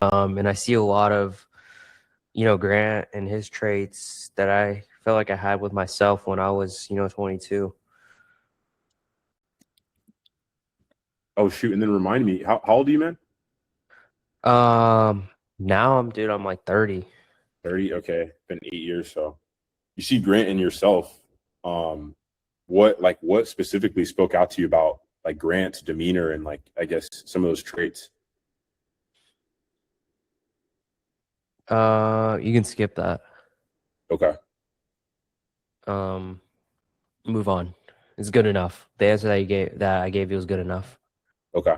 And I see a lot of, Grant and his traits that I felt like I had with myself when I was, 22. Oh shoot! And then remind me, how old are you, man? Now dude, I'm like 30. 30. Okay, been 8 years. So you see Grant in yourself. Um, what specifically spoke out to you about like Grant's demeanor and like I guess some of those traits? You can skip that. Okay, Um, Move on. It's good enough. The answer that I gave you was good enough. okay,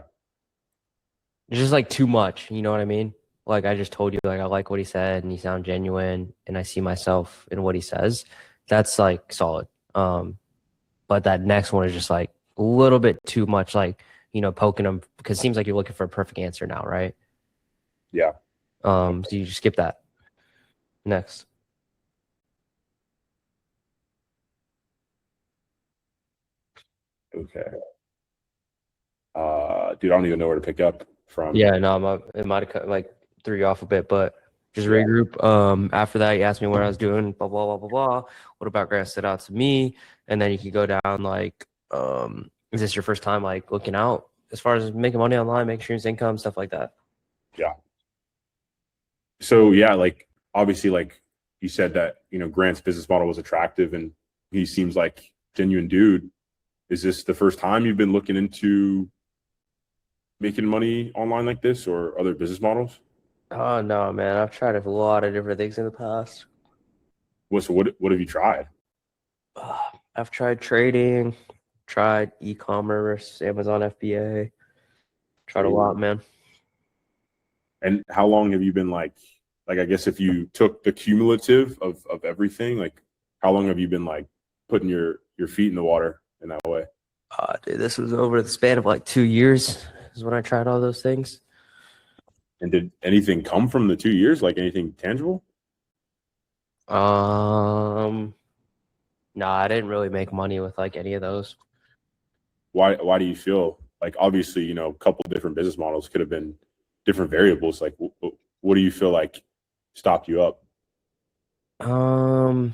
It's just like too much. You know what I mean? Like I just told you, like I like what he said and he sounds genuine and I see myself in what he says. That's like solid. But that next one is just like a little bit too much, like, poking him because it seems like you're looking for a perfect answer now, right? yeah, So you just skip that. Next. okay. Dude, I don't even know where to pick up from. Yeah, no, it might have like threw you off a bit, but just Yeah, regroup. After that, you asked me what I was doing, blah blah blah blah blah. What about Grant stood out to me? And then you could go down like, is this your first time like looking out as far as making money online, making streams income, stuff like that? yeah. So yeah, like obviously, like you said that Grant's business model was attractive and he seems like genuine dude. Is this the first time you've been looking into making money online like this or other business models? Oh no, man, I've tried a lot of different things in the past. What have you tried? I've tried trading, tried e-commerce, Amazon FBA, tried a lot, man. And how long have you been I guess if you took the cumulative of everything, like how long have you been like putting your feet in the water in that way? Dude, this was over the span of like 2 years is when I tried all those things. And did anything come from the 2 years, like anything tangible? Um, no, I didn't really make money with like any of those. Why do you feel like obviously, a couple of different business models could have been different variables. Like what do you feel like stopped you up? Um,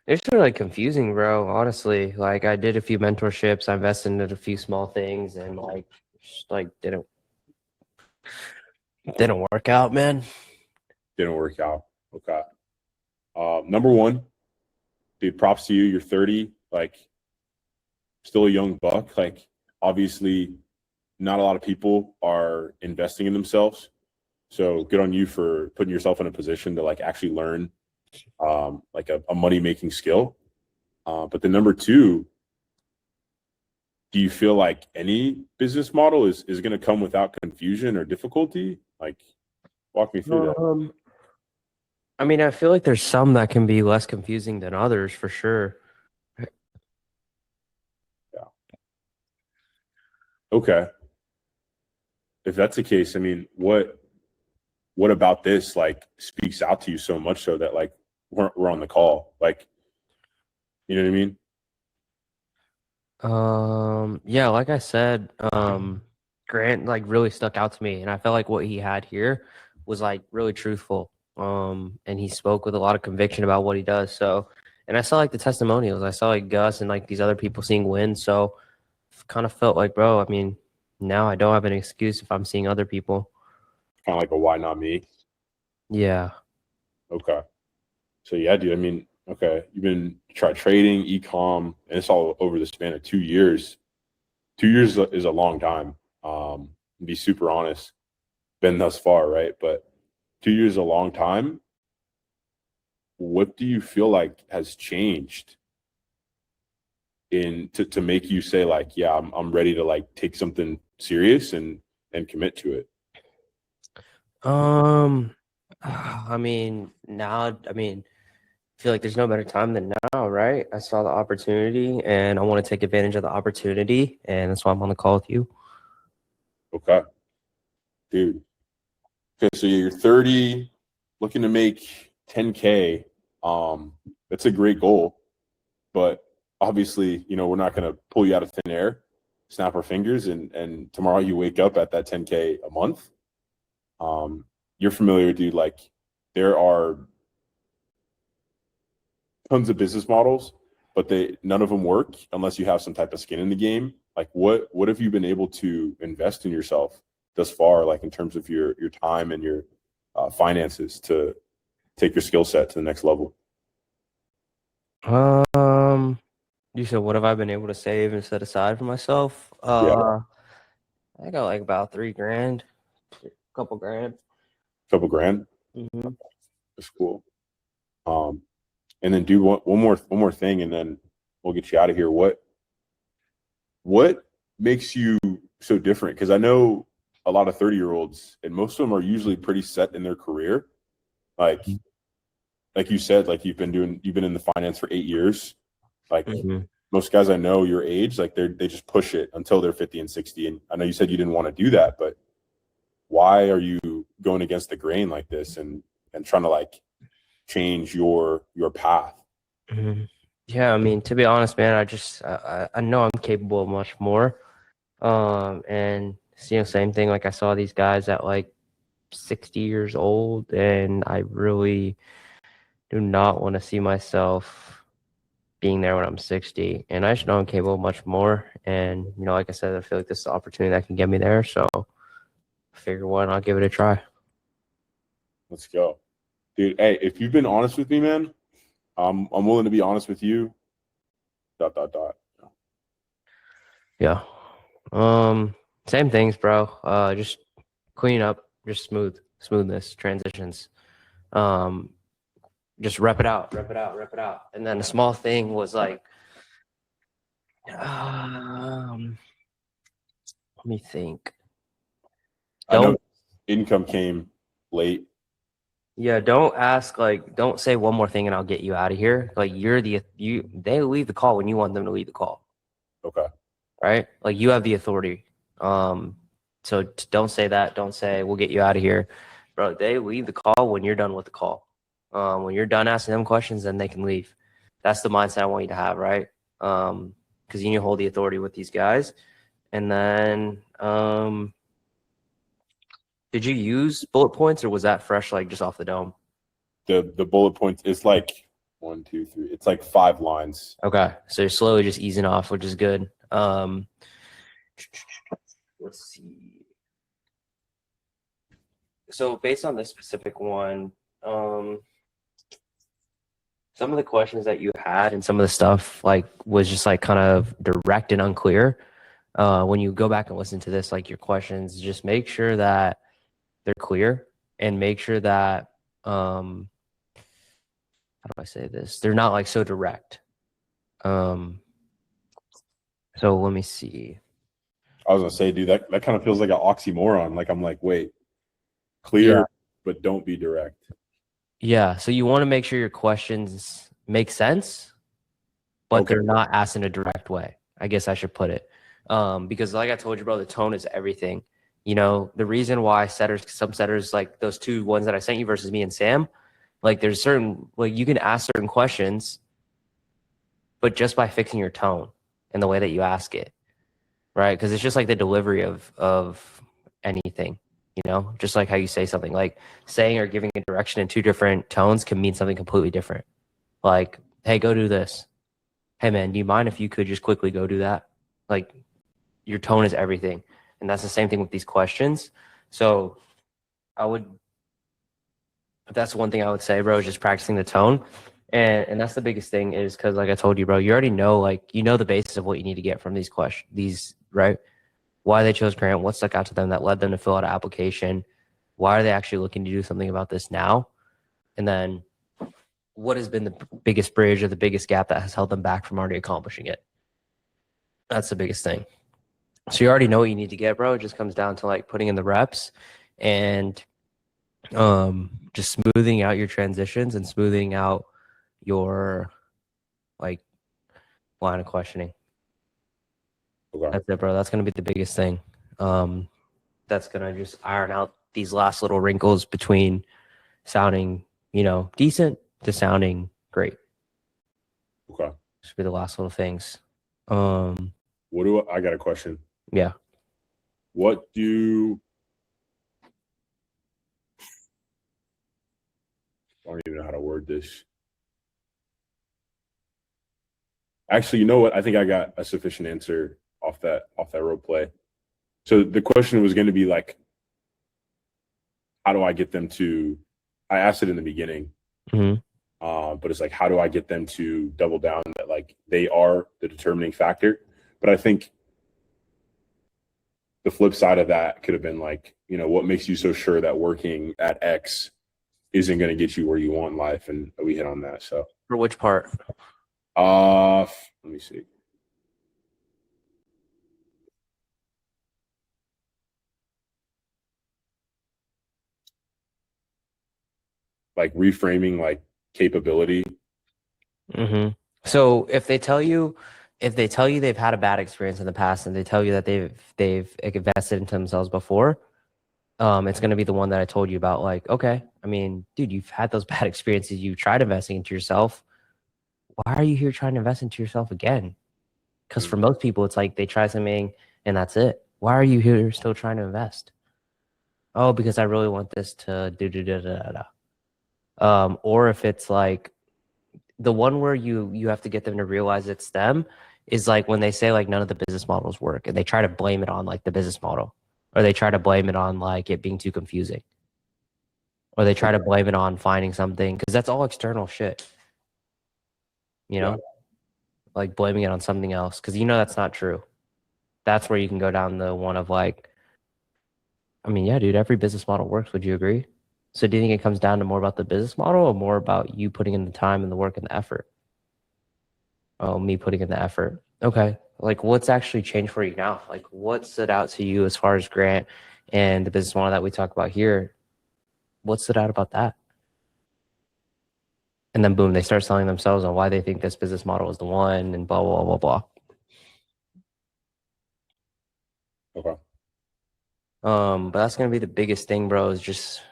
it's just like confusing, bro. Honestly, like I did a few mentorships, I invested in a few small things, and like just like didn't work out, man. Didn't work out. Okay. Number one, dude, props to you. You're 30, like still a young buck. Like obviously not a lot of people are investing in themselves. So good on you for putting yourself in a position to like actually learn like a money making skill. But the number two, do you feel like any business model is going to come without confusion or difficulty? Like, walk me through that. Um, I mean, I feel like there's some that can be less confusing than others for sure. Yeah. Okay. If that's the case, I mean, what about this like speaks out to you so much so that like we're on the call? Like, you know what I mean? Yeah, like I said, Grant like really stuck out to me, and I felt like what he had here was like really truthful. And he spoke with a lot of conviction about what he does. So, and I saw like the testimonials. I saw like Gus and like these other people seeing wins. So, kind of felt like, bro, I mean, now I don't have an excuse if I'm seeing other people. Kind of like a why not me? Yeah. Okay. So yeah, dude. I mean, okay, you've been try trading, e-com, and it's all over the span of 2 years. 2 years is a long time. To be super honest, been thus far, right? But 2 years is a long time. What do you feel like has changed in to make you say like, yeah, I'm ready to like take something serious and commit to it? Um, I mean, now, I mean, I feel like there's no better time than now, right? I saw the opportunity and I want to take advantage of the opportunity, and that's why I'm on the call with you. Okay, dude. Okay, so you're 30, looking to make 10K. That's a great goal, but obviously, we're not going to pull you out of thin air, snap our fingers, and tomorrow you wake up at that 10K a month. You're familiar, dude. Like there are tons of business models, but they none of them work unless you have some type of skin in the game. Like what have you been able to invest in yourself thus far, like in terms of your time and your finances to take your skill set to the next level? Um, you said what have I been able to save and set aside for myself? Yeah, I got like about 3 grand, a couple grand. a couple grand. Hmm. That's cool. Um, and then do one more thing, and then we'll get you out of here. What makes you so different? Because I know a lot of 30-year-olds, and most of them are usually pretty set in their career. Like like you said, like you've been in the finance for 8 years. Like Hmm. most guys I know your age, like they just push it until they're 50 and 60. And I know you said you didn't want to do that, but why are you going against the grain like this and trying to like change your path? Hmm. Yeah, I mean, to be honest, man, I know I'm capable of much more. And same thing. Like I saw these guys at like 60 years old, and I really do not want to see myself being there when I'm 60. And I just know I'm capable of much more. And, like I said, I feel like this is the opportunity that can get me there. So I figure why not give it a try. Let's go. Dude, hey, if you've been honest with me, man, I'm willing to be honest with you. Dot dot dot. Yeah. Um, Same things, bro. Just clean up, just smoothness, transitions. Um, Just rep it out, rep it out, rep it out. And then a small thing was like, let me think. I know Don't income came late. Yeah, don't ask like don't say one more thing and I'll get you out of here. Like they leave the call when you want them to leave the call, Okay. right? Like you have the authority. So don't say that. Don't say we'll get you out of here. Bro, they leave the call when you're done with the call. When you're done asking them questions, then they can leave. That's the mindset I want you to have, right? Because you need to hold the authority with these guys. And then did you use bullet points or was that fresh like just off the dome? The bullet points, it's like 1, 2, 3. It's like 5 lines. Okay, so you're slowly just easing off, which is good. Let's see. So based on this specific one, some of the questions that you had and some of the stuff like was just like kind of direct and unclear. When you go back and listen to this, like your questions, just make sure that they're clear and make sure that how do I say this? They're not like so direct. So let me see. I was gonna say, dude, that kind of feels like an oxymoron. Like I'm like, wait, clear, Yeah. but don't be direct. Yeah. So you want to make sure your questions make sense, but Okay. they're not asked in a direct way. I guess I should put it. Because like I told you, bro, the tone is everything. You know, the reason why some setters like those two ones that I sent you versus me and Sam, like there's certain like you can ask certain questions, but just by fixing your tone and the way that you ask it, right? Because it's just like the delivery of anything, you know, just like how you say something. Like saying or giving a direction in two different tones can mean something completely different. Like, hey, go do this. Hey, man, do you mind if you could just quickly go do that? Like, your tone is everything, and that's the same thing with these questions. So, I would. That's one thing I would say, bro. Is just practicing the tone. And that's the biggest thing is because like I told you, bro, you already know like you know the basis of what you need to get from these questions, these right, why they chose Grant, what stuck out to them that led them to fill out an application, why are they actually looking to do something about this now, and then what has been the biggest bridge or the biggest gap that has held them back from already accomplishing it. That's the biggest thing. So you already know what you need to get, bro. It just comes down to like putting in the reps and just smoothing out your transitions and smoothing out your like line of questioning. Okay. That's it, bro. That's gonna be the biggest thing. That's gonna just iron out these last little wrinkles between sounding, decent to sounding great. Okay. Should be the last little things. I got a question. Yeah. What do I don't even know how to word this. Actually, you know what? I think I got a sufficient answer off that role play. So the question was going to be like, how do I get them to? I asked it in the beginning, Mm-hmm. but it's like, how do I get them to double down that like they are the determining factor? But I think the flip side of that could have been like, what makes you so sure that working at X isn't going to get you where you want in life? And we hit on that. So For which part? let me see. Like reframing like capability. Mm-hmm. So if they tell you they've had a bad experience in the past and they tell you that they've invested into themselves before, it's going to be the one that I told you about. Like, okay, I mean, dude, you've had those bad experiences. You tried investing into yourself. Why are you here trying to invest into yourself again? Because for most people, it's like they try something and that's it. Why are you here still trying to invest? Oh, because I really want this to do da da da da. Or if it's like the one where you have to get them to realize it's them is like when they say like none of the business models work and they try to blame it on like the business model or they try to blame it on like it being too confusing or they try to blame it on finding something because that's all external shit, you know, Yeah. like blaming it on something else because that's not true. That's where you can go down the one of like, I mean, yeah, dude, every business model works. Would you agree? So do you think it comes down to more about the business model or more about you putting in the time and the work and the effort? Oh, me putting in the effort. Okay. Like what's actually changed for you now? Like what stood out to you as far as Grant and the business model that we talk about here? What stood out about that? And then boom, they start selling themselves on why they think this business model is the one and blah, blah, blah, blah. Okay. But that's gonna be the biggest thing, bro, is just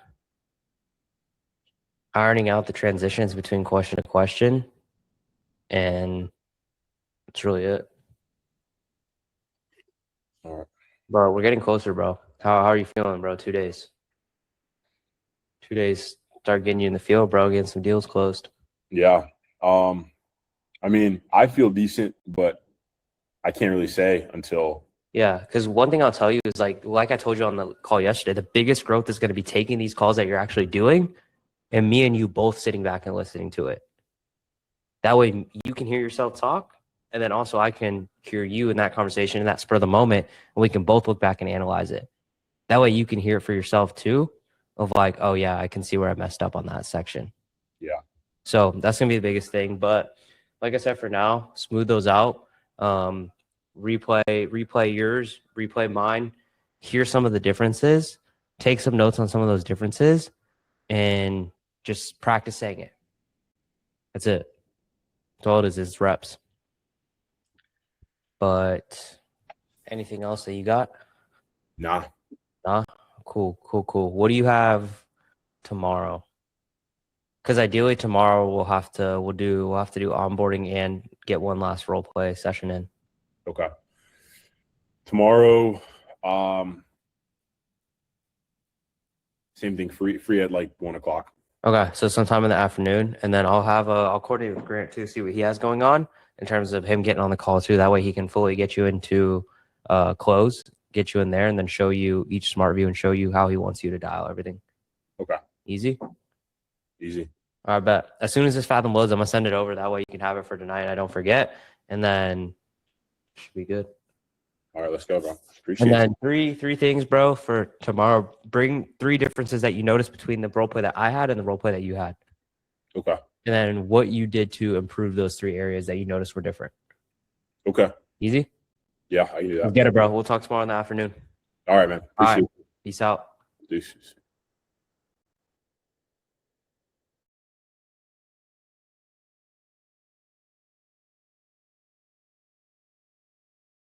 ironing out the transitions between question to question. And that's really it. All right. Bro, we're getting closer, bro. How are you feeling, bro? 2 days. 2 days. Start getting you in the field, bro, getting some deals closed. Yeah. I mean, I feel decent, but I can't really say until. Yeah, because one thing I'll tell you is like I told you on the call yesterday, the biggest growth is going to be taking these calls that you're actually doing and me and you both sitting back and listening to it. That way you can hear yourself talk, and then also I can hear you in that conversation in that spur of the moment, and we can both look back and analyze it. That way you can hear it for yourself too, of like, oh yeah, I can see where I messed up on that section. Yeah. So that's gonna be the biggest thing. But like I said, for now, smooth those out. Replay yours, replay mine, hear some of the differences, take some notes on some of those differences, and just practice saying it. That's it. That's all it is reps. But anything else that you got? Nah. Nah? Cool. What do you have tomorrow? Because ideally tomorrow we'll have to do onboarding and get one last role play session in. Okay. Tomorrow, same thing. Free at like 1:00. Okay, so sometime in the afternoon, and then I'll coordinate with Grant too, see what he has going on in terms of him getting on the call too. That way he can fully get you into close, get you in there, and then show you each smart view and show you how he wants you to dial everything. Okay. Easy. All right, bet. As soon as this Fathom loads, I'm gonna send it over. That way you can have it for tonight. And I don't forget, and then should be good. All right, let's go, bro. Appreciate And it. then three things, bro, for tomorrow. Bring 3 differences that you noticed between the role play that I had and the role play that you had. Okay. And then what you did to improve those 3 areas that you noticed were different. Okay. Easy? Yeah, I can do that. Get it, bro. We'll talk tomorrow in the afternoon. All right, man. Appreciate it. Peace out. Deuces.